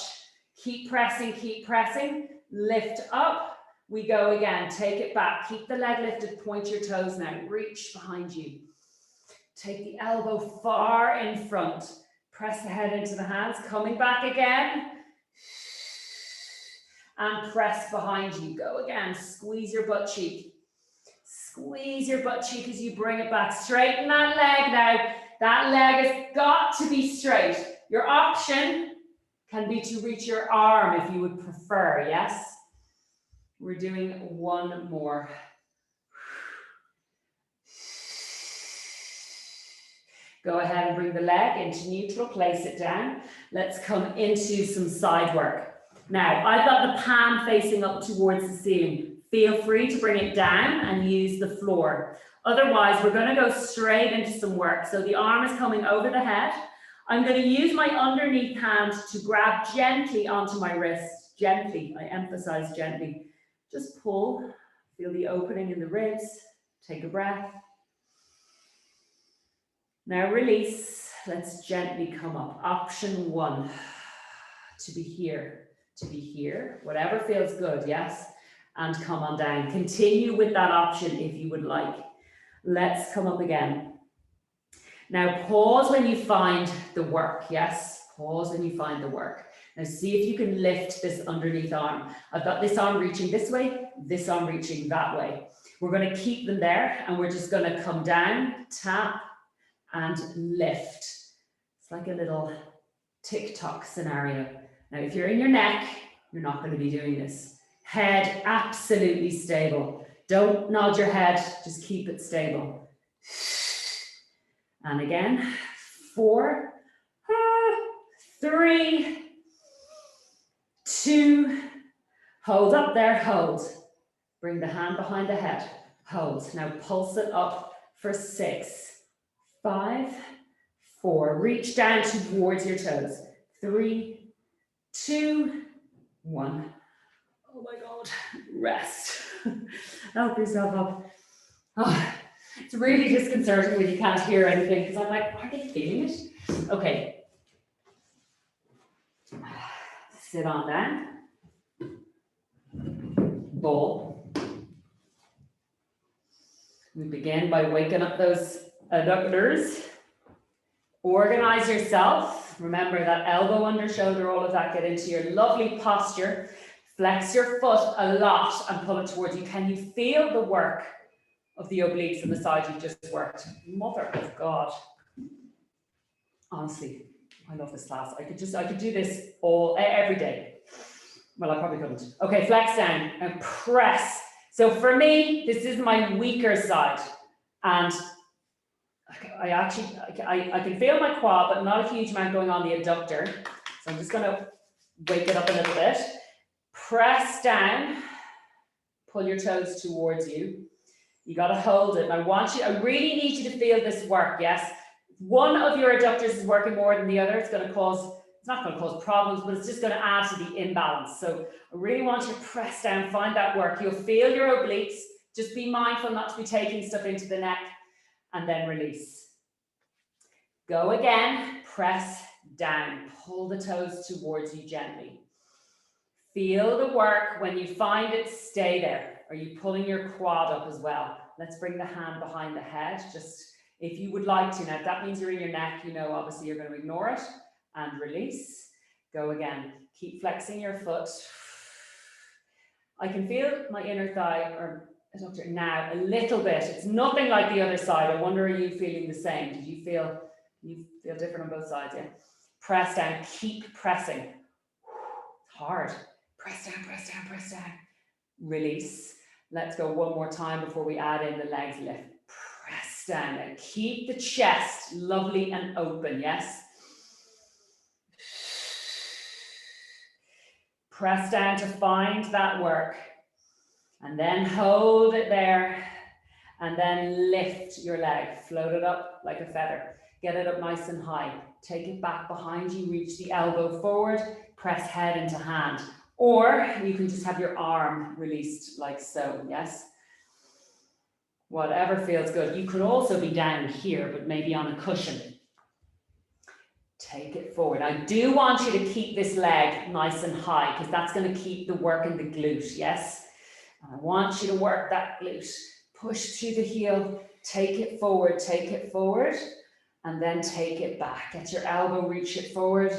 Keep pressing, keep pressing. Lift up. We go again. Take it back. Keep the leg lifted. Point your toes now. Reach behind you. Take the elbow far in front. Press the head into the hands. Coming back again. And press behind you. Go again. Squeeze your butt cheek. Squeeze your butt cheek as you bring it back. Straighten that leg now. That leg has got to be straight. Your option can be to reach your arm if you would prefer, yes? We're doing one more. Go ahead and bring the leg into neutral, place it down. Let's come into some side work. Now, I've got the palm facing up towards the ceiling. Feel free to bring it down and use the floor. Otherwise, we're going to go straight into some work. So the arm is coming over the head. I'm going to use my underneath hand to grab gently onto my wrist. Gently, I emphasize gently. Just pull, feel the opening in the ribs. Take a breath. Now release. Let's gently come up. Option 1, to be here, whatever feels good, yes? And come on down. Continue with that option if you would like. Let's come up again. Now pause when you find the work, yes? Pause when you find the work. Now see if you can lift this underneath arm. I've got this arm reaching this way, this arm reaching that way. We're going to keep them there and we're just going to come down, tap and lift. It's like a little tick-tock scenario. Now if you're in your neck, you're not going to be doing this. Head absolutely stable. Don't nod your head, just keep it stable. And again, 4, 3, 2, hold up there, hold. Bring the hand behind the head, hold. Now pulse it up for 6, 5, 4. Reach down towards your toes. 3, 2, 1. Oh my God, rest. Help yourself up. Oh, it's really disconcerting when you can't hear anything because I'm like, are they feeling it? Okay. Sit on down. Ball. We begin by waking up those adductors. Organize yourself. Remember that elbow under shoulder, all of that, get into your lovely posture. Flex your foot a lot and pull it towards you. Can you feel the work of the obliques on the side you've just worked? Mother of God. Honestly, I love this class. I could do this every day. Well, I probably couldn't. Okay, flex down and press. So for me, this is my weaker side. And I can feel my quad, but not a huge amount going on the adductor. So I'm just going to wake it up a little bit. Press down. Pull your toes towards you. You got to hold it. I really need you to feel this work, yes? One of your adductors is working more than the other. It's not going to cause problems, but it's just going to add to the imbalance. So I really want you to press down, find that work. You'll feel your obliques. Just be mindful not to be taking stuff into the neck and then release. Go again, press down. Pull the toes towards you gently. Feel the work. When you find it, stay there. Are you pulling your quad up as well? Let's bring the hand behind the head. Just if you would like to. Now, if that means you're in your neck, you know, obviously you're going to ignore it and release. Go again. Keep flexing your foot. I can feel my inner thigh or adductor now a little bit. It's nothing like the other side. I wonder, are you feeling the same? Did you feel different on both sides? Yeah. Press down. Keep pressing. It's hard. Press down, press down, press down. Release. Let's go one more time before we add in the legs lift. Press down and keep the chest lovely and open, yes? Press down to find that work. And then hold it there. And then lift your leg. Float it up like a feather. Get it up nice and high. Take it back behind you. Reach the elbow forward. Press head into hand. Or you can just have your arm released like so, yes? Whatever feels good. You could also be down here, but maybe on a cushion. Take it forward. I do want you to keep this leg nice and high because that's going to keep the work in the glute, yes? And I want you to work that glute. Push through the heel, take it forward, and then take it back. Get your elbow, reach it forward.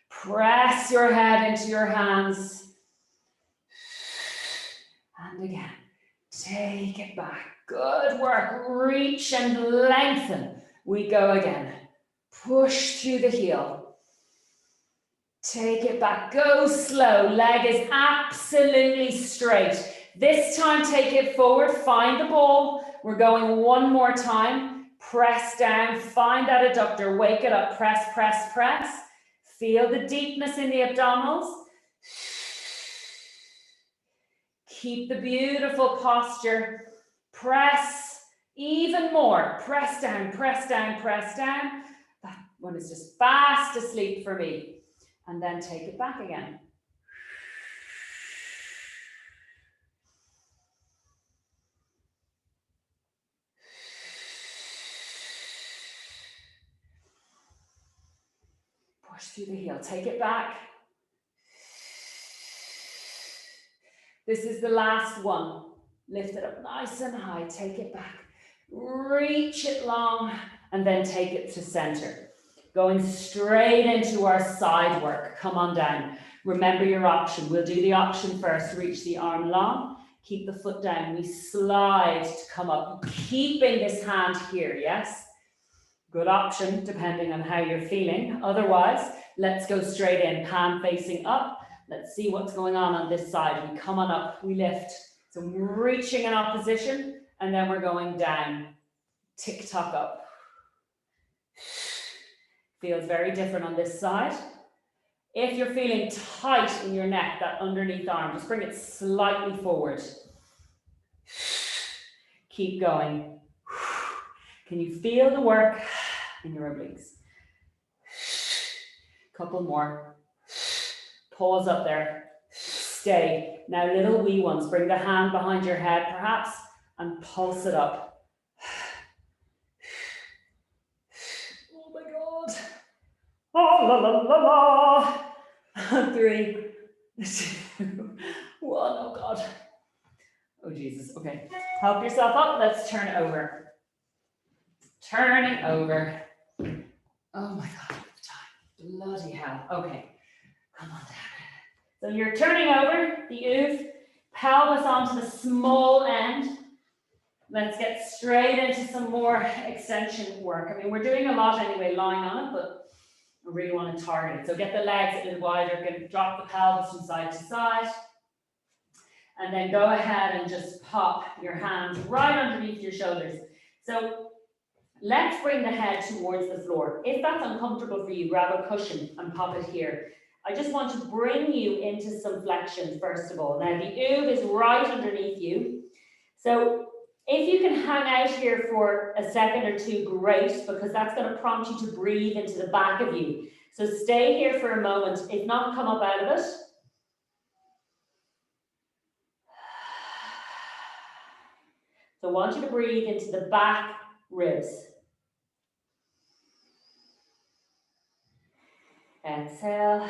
Press your head into your hands. And again, take it back. Good work. Reach and lengthen. We go again. Push through the heel. Take it back. Go slow. Leg is absolutely straight. This time, take it forward. Find the ball. We're going one more time. Press down. Find that adductor. Wake it up. Press, press, press. Feel the deepness in the abdominals. Keep the beautiful posture. Press even more. Press down, press down, press down. That one is just fast asleep for me. And then take it back again. Push through the heel. Take it back. This is the last one. Lift it up nice and high. Take it back. reach it long, and then take it to center. Going straight into our side work. Come on down. Remember your option. We'll do the option first. Reach the arm long. Keep the foot down. We slide to come up, keeping this hand here, yes? Good option, depending on how you're feeling. Otherwise, let's go straight in, palm facing up. Let's see what's going on this side. We come on up, we lift. So reaching in opposition, and then we're going down. Tick-tock up. Feels very different on this side. If you're feeling tight in your neck, that underneath arm, just bring it slightly forward. Keep going. Can you feel the work in your obliques? Couple more. Pause up there. Stay. Now little wee ones, bring the hand behind your head perhaps and pulse it up. Oh my God. Oh, la, la, la, la. 3, 2, 1. Oh God. Oh Jesus. Okay. Help yourself up. Let's turn it over. Turning over. Oh my God. Bloody hell. Okay. Come on down. So you're turning over the Oov, pelvis onto the small end. Let's get straight into some more extension work. I mean, we're doing a lot anyway, lying on it, but I really want to target it. So get the legs a little wider, drop the pelvis from side to side. And then go ahead and just pop your hands right underneath your shoulders. So let's bring the head towards the floor. If that's uncomfortable for you, grab a cushion and pop it here. I just want to bring you into some flexion first of all. Now the Oov is right underneath you. So if you can hang out here for a second or two, great, because that's going to prompt you to breathe into the back of you. So stay here for a moment. If not, come up out of it. So I want you to breathe into the back ribs. Exhale.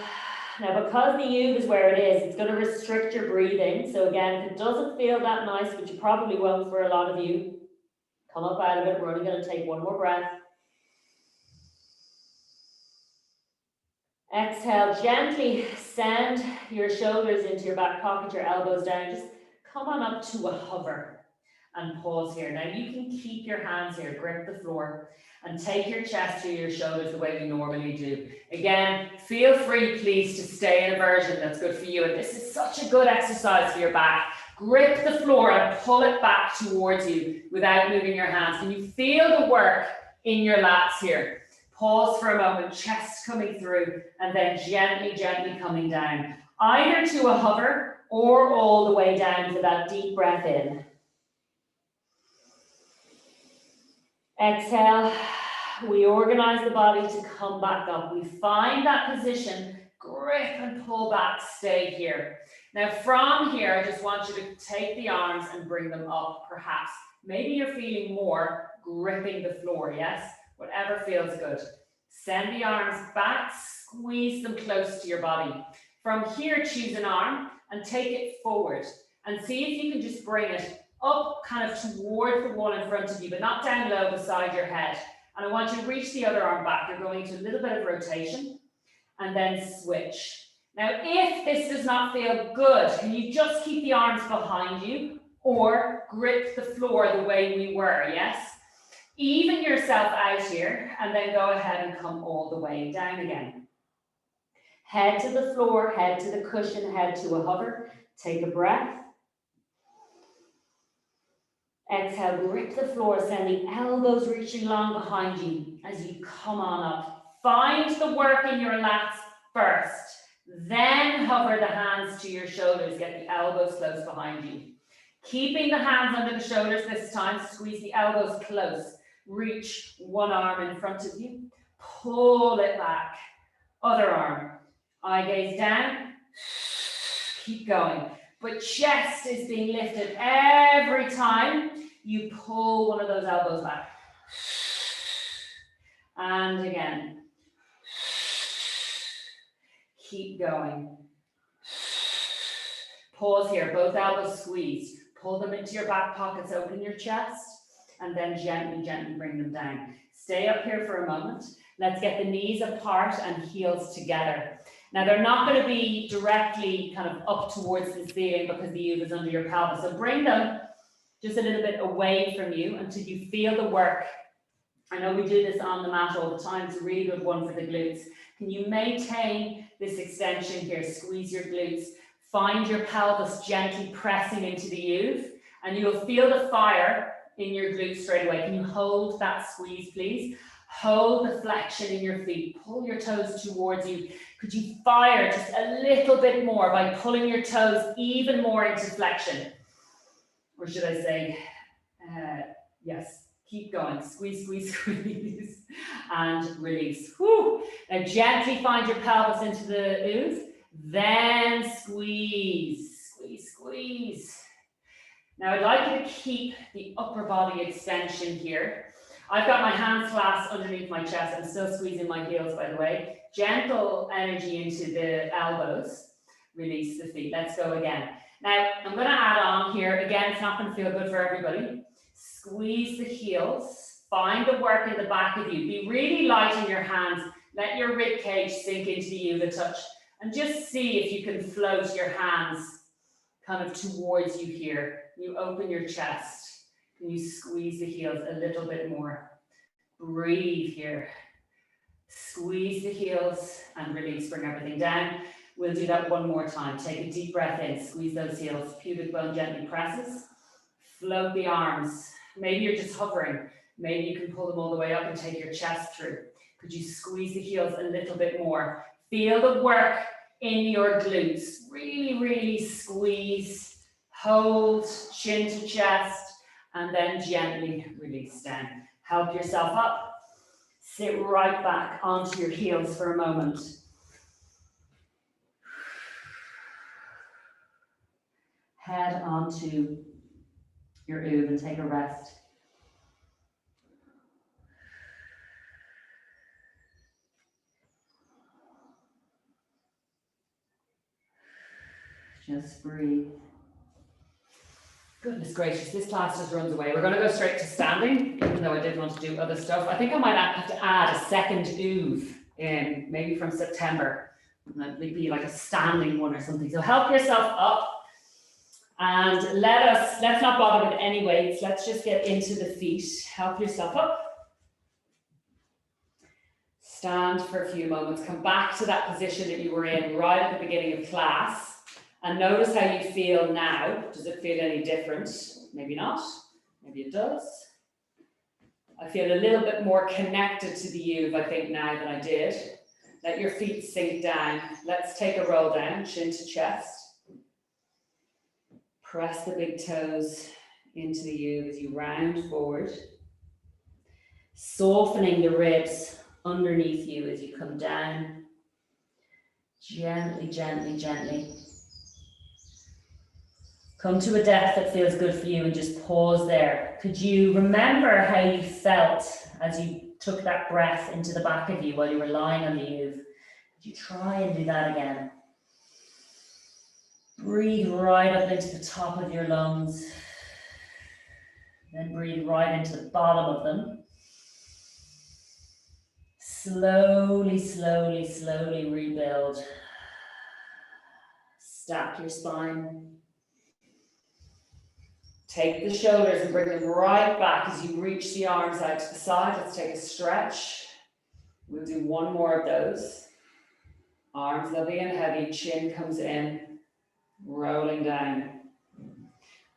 Now, because the Oov is where it is, it's going to restrict your breathing. So again, if it doesn't feel that nice, which you probably won't for a lot of you, come up out of it. We're only going to take one more breath. Exhale, gently send your shoulders into your back pocket, your elbows down. Just come on up to a hover and pause here. Now you can keep your hands here, grip the floor, and take your chest to your shoulders the way we normally do. Again, feel free, please, to stay in a version that's good for you. And this is such a good exercise for your back. Grip the floor and pull it back towards you without moving your hands. Can you feel the work in your lats here? Pause for a moment, chest coming through, and then gently, gently coming down. Either to a hover or all the way down for that deep breath in. Exhale, we organize the body to come back up. We find that position, grip and pull back, stay here. Now from here, I just want you to take the arms and bring them up, perhaps. Maybe you're feeling more gripping the floor, yes? Whatever feels good. Send the arms back, squeeze them close to your body. From here, choose an arm and take it forward. And see if you can just bring it up kind of towards the wall in front of you, but not down low beside your head. And I want you to reach the other arm back. You're going to a little bit of rotation and then switch. Now, if this does not feel good, can you just keep the arms behind you or grip the floor the way we were, yes? Even yourself out here and then go ahead and come all the way down again. Head to the floor, head to the cushion, head to a hover. Take a breath. Exhale, grip the floor, send the elbows reaching long behind you as you come on up. Find the work in your lats first, then hover the hands to your shoulders, get the elbows close behind you. Keeping the hands under the shoulders this time, squeeze the elbows close. Reach one arm in front of you, pull it back. Other arm, eye gaze down, keep going. But chest is being lifted every time you pull one of those elbows back. And again. Keep going. Pause here, both elbows squeezed. Pull them into your back pockets, open your chest. and then gently, gently bring them down. Stay up here for a moment. Let's get the knees apart and heels together. Now, they're not going to be directly kind of up towards the ceiling because the Oov is under your pelvis. So bring them just a little bit away from you until you feel the work. I know we do this on the mat all the time. It's a really good one for the glutes. Can you maintain this extension here? Squeeze your glutes. Find your pelvis gently pressing into the Oov, and you'll feel the fire in your glutes straight away. Can you hold that squeeze, please? Hold the flexion in your feet. Pull your toes towards you. Could you fire just a little bit more by pulling your toes even more into flexion? Or should I say, yes, keep going. Squeeze, squeeze, squeeze, and release. Whew. Now gently find your pelvis into the Oov, then squeeze, squeeze, squeeze. Now I'd like you to keep the upper body extension here. I've got my hands clasped underneath my chest. I'm still squeezing my heels, by the way. Gentle energy into the elbows. Release the feet. Let's go again. Now, I'm going to add on here. Again, it's not going to feel good for everybody. Squeeze the heels. Find the work in the back of you. Be really light in your hands. Let your rib cage sink into the Oov a touch. And just see if you can float your hands kind of towards you here. You open your chest. Can you squeeze the heels a little bit more? Breathe here. Squeeze the heels and release. Bring everything down. We'll do that one more time. Take a deep breath in. Squeeze those heels. Pubic bone gently presses. Float the arms. Maybe you're just hovering. Maybe you can pull them all the way up and take your chest through. Could you squeeze the heels a little bit more? Feel the work in your glutes. Really, really squeeze. Hold chin to chest. And then gently release down. Help yourself up. Sit right back onto your heels for a moment. Head onto your Oov and take a rest. Just breathe. Goodness gracious, this class just runs away. We're going to go straight to standing, even though I did want to do other stuff. I think I might have to add a second Oov in, maybe from September. Maybe like a standing one or something. So help yourself up. And let's not bother with any weights. Let's just get into the feet. Help yourself up. Stand for a few moments. Come back to that position that you were in right at the beginning of class. And notice how you feel now. Does it feel any different? Maybe not. Maybe it does. I feel a little bit more connected to the Oov, I think, now than I did. Let your feet sink down. Let's take a roll down, chin to chest. Press the big toes into the Oov as you round forward. Softening the ribs underneath you as you come down. Gently, gently, gently. Come to a depth that feels good for you and just pause there. Could you remember how you felt as you took that breath into the back of you while you were lying on the Oov? Could you try and do that again? Breathe right up into the top of your lungs. Then breathe right into the bottom of them. Slowly, slowly, slowly rebuild. Stack your spine. Take the shoulders and bring them right back as you reach the arms out to the side. Let's take a stretch. We'll do one more of those. Arms lovely and heavy, chin comes in, rolling down.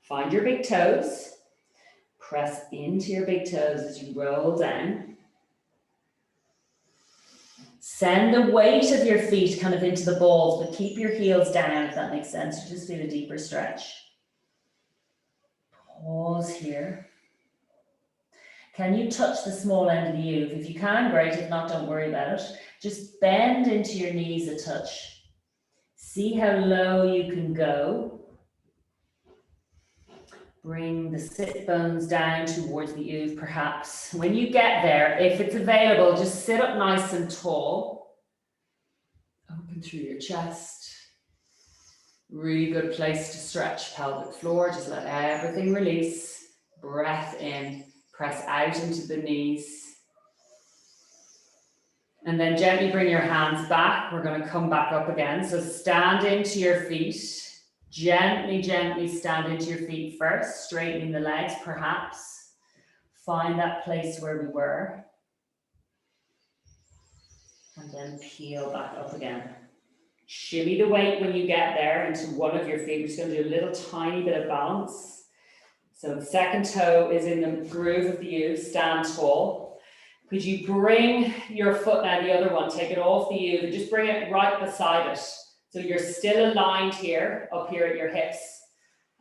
Find your big toes. Press into your big toes as you roll down. Send the weight of your feet kind of into the balls, but keep your heels down, if that makes sense. You just feel a deeper stretch. Pause here. Can you touch the small end of the Oov? If you can, great. If not, don't worry about it. Just bend into your knees a touch. See how low you can go. Bring the sit bones down towards the Oov, perhaps. When you get there, if it's available, just sit up nice and tall. Open through your chest. Really good place to stretch pelvic floor. Just let everything release. Breath in. Press out into the knees. And then gently bring your hands back. We're going to come back up again. So stand into your feet. Gently, gently stand into your feet first, straightening the legs perhaps. Find that place where we were. And then peel back up again. Shimmy the weight when you get there into one of your feet. We're just going to do a little tiny bit of balance. So the second toe is in the groove of the Oov. Stand tall. Could you bring your foot now, the other one, take it off the Oov and just bring it right beside it. So you're still aligned here, up here at your hips.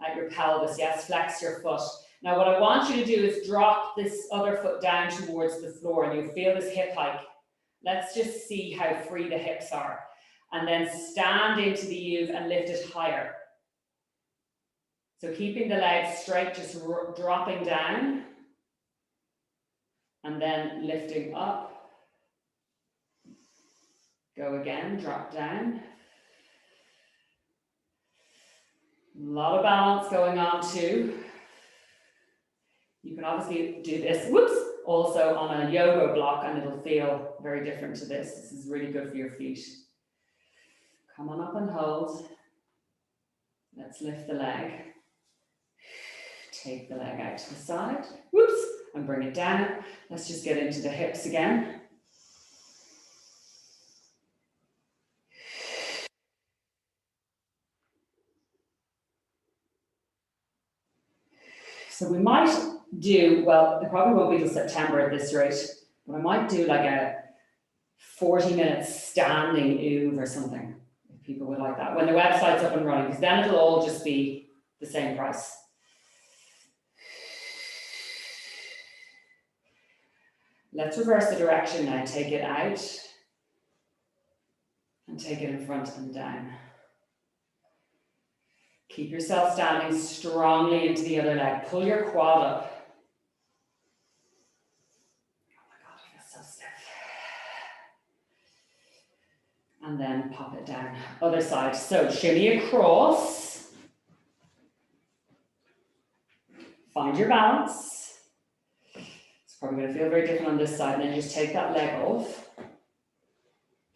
At your pelvis, yes, flex your foot. Now what I want you to do is drop this other foot down towards the floor and you'll feel this hip hike. Let's just see how free the hips are. And then stand into the Oov and lift it higher. So keeping the legs straight, just dropping down. And then lifting up. Go again, drop down. A lot of balance going on too. You can obviously do this, whoops, also on a yoga block and it'll feel very different to this. This is really good for your feet. Come on up and hold. Let's lift the leg. Take the leg out to the side, whoops, and bring it down. Let's just get into the hips again. So we might do, well, it probably won't be till September at this rate, but I might do like a 40 minutes standing Oov or something, if people would like that, when the website's up and running, because then it'll all just be the same price. Let's reverse the direction now. Take it out and take it in front and down. Keep yourself standing strongly into the other leg. Pull your quad up. Oh my God, it feels so stiff. And then pop it down. Other side. So shimmy across. Find your balance. It's probably going to feel very different on this side. And then just take that leg off.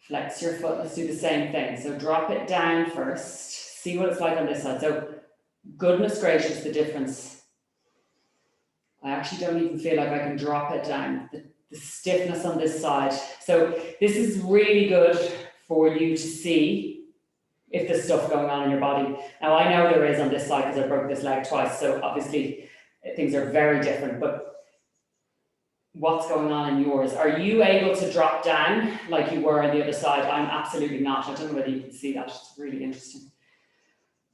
Flex your foot. Let's do the same thing. So drop it down first. See what it's like on this side. So goodness gracious, the difference. I actually don't even feel like I can drop it down. The stiffness on this side. So this is really good for you to see if there's stuff going on in your body. Now I know there is on this side because I broke this leg twice. So obviously things are very different, but what's going on in yours? Are you able to drop down like you were on the other side? I'm absolutely not. I don't know whether you can see that. It's really interesting.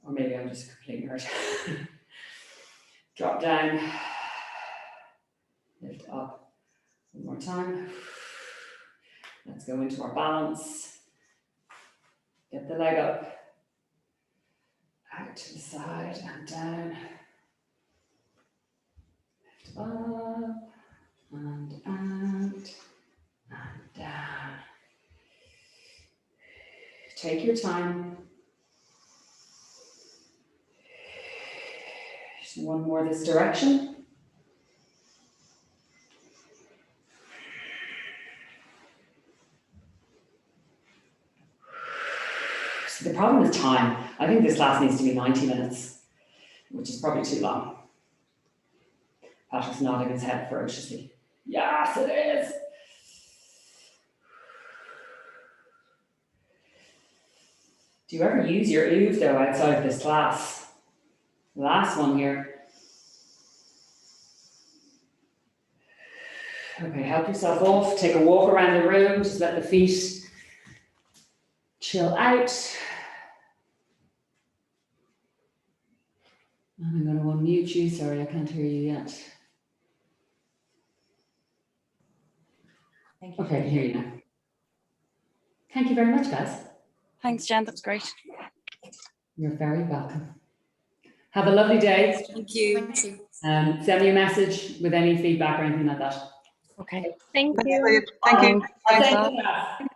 Or maybe I'm just a complete nerd. Drop down. Lift up. One more time. Let's go into our balance. Get the leg up. Out to the side and down. Lift up. And out. And down. Take your time. One more this direction. So the problem is time. I think this class needs to be 90 minutes, which is probably too long. Patrick's nodding his head ferociously. Yes, it is. Do you ever use your Oov though outside of this class? Last one here. Okay, help yourself off. Take a walk around the room. Just let the feet chill out. I'm going to unmute you. Sorry, I can't hear you yet. Thank you. Okay, I can hear you now. Thank you very much, guys. Thanks, Jen. That was great. You're very welcome. Have a lovely day. Thank you. Send me a message with any feedback or anything like that. Okay. Thank you. Thank you. Thank you.